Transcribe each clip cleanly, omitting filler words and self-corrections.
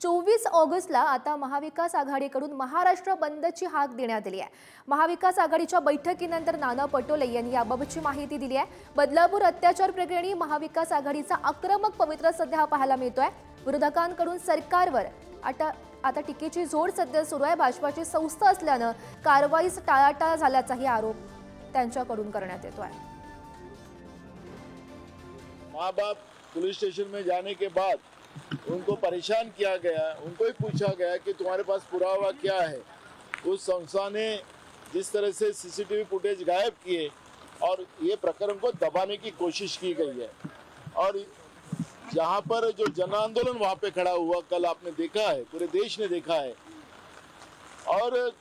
24 ऑगस्टला आता महाविकास आघाडीकडून महाराष्ट्र बंदची हाक देण्यात आली आहे। महाविकास आघाडीच्या बैठकीनंतर नाना पटोले यांनी याबाबतची माहिती दिली आहे। बदलापूर अत्याचार प्रकरणी महाविकास आघाडीचा आक्रमक पवित्रा सध्या पाहायला मिळतोय। विरोधकांकडून सरकारवर आता टीकेची जोड सध्या सुरू आहे। भाजपाची संस्था असल्याने कारवाईस टाळाटाळ झाल्याचाही आरोप त्यांच्याकडून करण्यात येतोय। माँ बाप पुलिस स्टेशन में जाने के बाद उनको परेशान किया गया, उनको ही पूछा गया कि तुम्हारे पास पुरावा क्या है। उस संस्था ने जिस तरह से सीसीटीवी फुटेज गायब किए और ये प्रकरण को दबाने की कोशिश की गई है। और जहाँ पर जो जन आंदोलन वहाँ पे खड़ा हुआ कल आपने देखा है, पूरे देश ने देखा है। और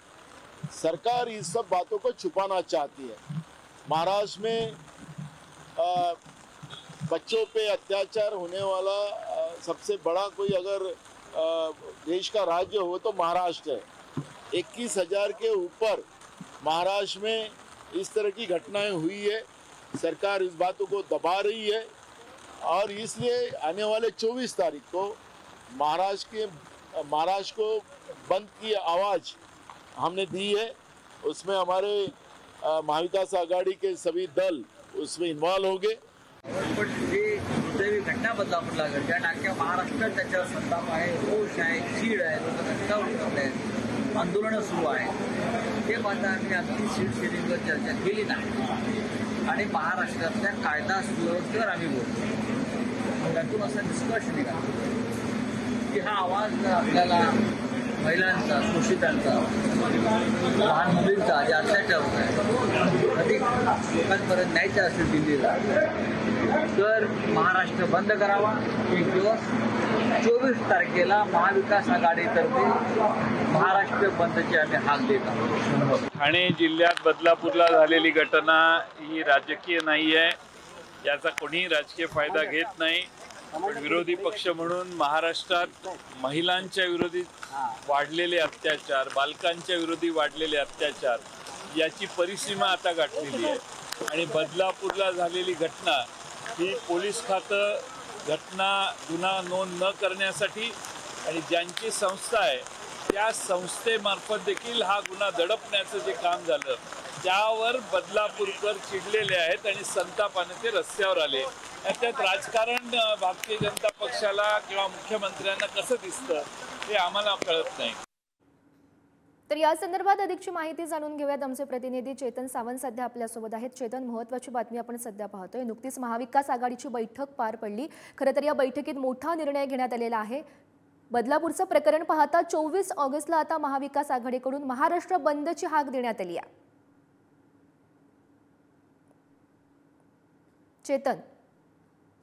सरकार इस सब बातों को छुपाना चाहती है। महाराष्ट्र में बच्चों पे अत्याचार होने वाला सबसे बड़ा कोई अगर देश का राज्य हो तो महाराष्ट्र है। 21,000 के ऊपर महाराष्ट्र में इस तरह की घटनाएं हुई है। सरकार इस बातों को दबा रही है और इसलिए आने वाले 24 तारीख को महाराष्ट्र को बंद की आवाज़ हमने दी है। उसमें हमारे महाविकास आघाड़ी के सभी दल उसमें इन्वॉल्व होंगे। पण जे घटना बदलापूरला घडल्या नाक्या महाराष्ट्रात त्याच्यावर संताप आहे, रोष आहे, चीड आहे, लोक रस्त्यावर उतरले आहेत, आंदोलनं सुरू आहे। ते मात्र आम्ही अगदी शिवसेनेवर चर्चा केली नाही आणि महाराष्ट्रातल्या कायदा सुव्यवस्थेवर आम्ही बोलतो। त्यातून असं निष्कर्ष निघाला की हा आवाज आपल्याला महिलांचा, शोषितांचा, लहान मुलींचा जे अत्याचार होत आहे अधिक लोकांपर्यंत न्यायचं असेल दिल्लीला तर महाराष्ट्र बंद करावा। एक दिवस 24 तारखेला महाविकास आघाडीतर्फे महाराष्ट्र बंदची आम्ही हाक देत आहोत। ठाणे जिल्ह्यात बदलापूरला झालेली घटना ही राजकीय नाही आहे, याचा कोणीही राजकीय फायदा घेत नाही। पण विरोधी पक्ष म्हणून महाराष्ट्रात महिलांच्या विरोधी वाढलेले अत्याचार, बालकांच्या विरोधी वाढलेले अत्याचार याची परिसीमा आता गाठलेली आहे। आणि बदलापूरला झालेली घटना ही पोलीस खातं गुन्हा नोंद न करण्यासाठी आणि ज्यांची संस्था आहे त्या संस्थेमार्फत देखील हा गुन्हा दडपण्याचं जे काम झालं त्यावर बदलापूरकर चिडलेले आहेत आणि संतापाने ते रस्त्यावर आले। त्यात राजकारण भारतीय जनता पक्षाला किंवा मुख्यमंत्र्यांना कसं दिसतं हे आम्हाला कळत नाही। तर या संदर्भात अधिकची माहिती जाणून घेऊयात। आमचे प्रतिनिधी चेतन सावंत सध्या आपल्यासोबत आहेत। चेतन, महत्त्वाची बातमी आपण सध्या पाहतोय। नुकतीच महाविकास आघाडीची बैठक पार पडली। खरं तर या बैठकीत मोठा निर्णय घेण्यात आलेला आहे। बदलापूरचं प्रकरण पाहता 24 ऑगस्टला आता महाविकास आघाडीकडून महाराष्ट्र बंदची हाक देण्यात आली आहे। चेतन,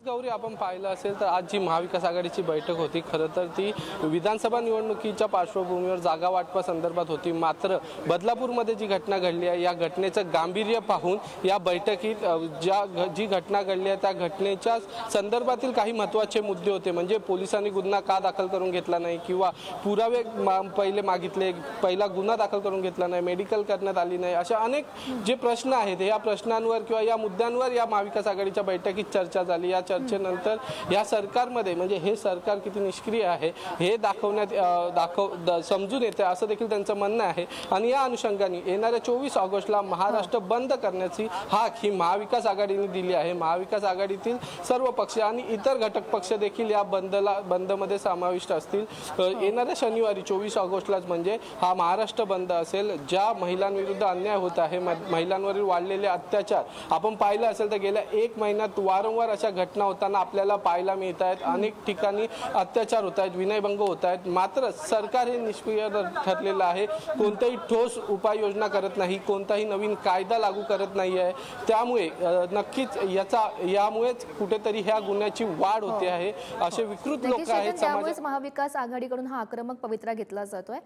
गौरी, आपण पाहिलं असेल तर आज जी महाविकास आघाडीची बैठक होती खरं तर ती विधानसभा निवडणुकीच्या पार्श्वभूमीवर जागा वाटपासंदर्भात होती। मात्र बदलापूरमध्ये जी घटना घडली आहे या घटनेचं गांभीर्य पाहून या बैठकीत जी घटना घडली आहे त्या घटनेच्या संदर्भातील काही महत्त्वाचे मुद्दे होते। म्हणजे पोलिसांनी गुन्हा का दाखल करून घेतला नाही किंवा पुरावे पहिले मागितले, पहिला गुन्हा दाखल करून घेतला नाही, मेडिकल करण्यात आली नाही, अशा अनेक जे प्रश्न आहेत या प्रश्नांवर किंवा या मुद्द्यांवर या महाविकास आघाडीच्या बैठकीत चर्चा झाली। या चर्चेनंतर या सरकारमध्ये म्हणजे हे सरकार किती निष्क्रिय आहे हे समजून येते असं देखील त्यांचं म्हणणं आहे। आणि या अनुषंगाने येणाऱ्या 24 ऑगस्टला महाराष्ट्र बंद करण्याची हाक ही महाविकास आघाडीने दिली आहे। महाविकास आघाडीतील सर्व पक्ष आणि इतर घटक पक्ष देखील या बंदमध्ये समाविष्ट असतील। येणाऱ्या शनिवारी 24 ऑगस्टलाच म्हणजे हा महाराष्ट्र बंद असेल। ज्या महिलांविरुद्ध अन्याय होत आहे, महिलांवरील वाढलेले अत्याचार आपण पाहिलं असेल तर गेल्या 1 महिन्यात वारंवार अशा घटना होताना आपल्याला पाहायला मिळत आहेत। अनेक ठिकाणी अत्याचार होत आहेत, विनयभंग होत आहेत। मात्र सरकार हे निष्क्रिय ठरलेलं आहे, कोणत्याही ठोस उपाययोजना करत नाही, कोणताही नवीन कायदा लागू करत नाही आहे। त्यामुळे नक्कीच यामुळेच कुठेतरी ह्या गुन्ह्याची वाढ होते आहे असे विकृत लोक आहेत। त्यामुळेच महाविकास आघाडीकडून हा आक्रमक पवित्रा घेतला जातोय।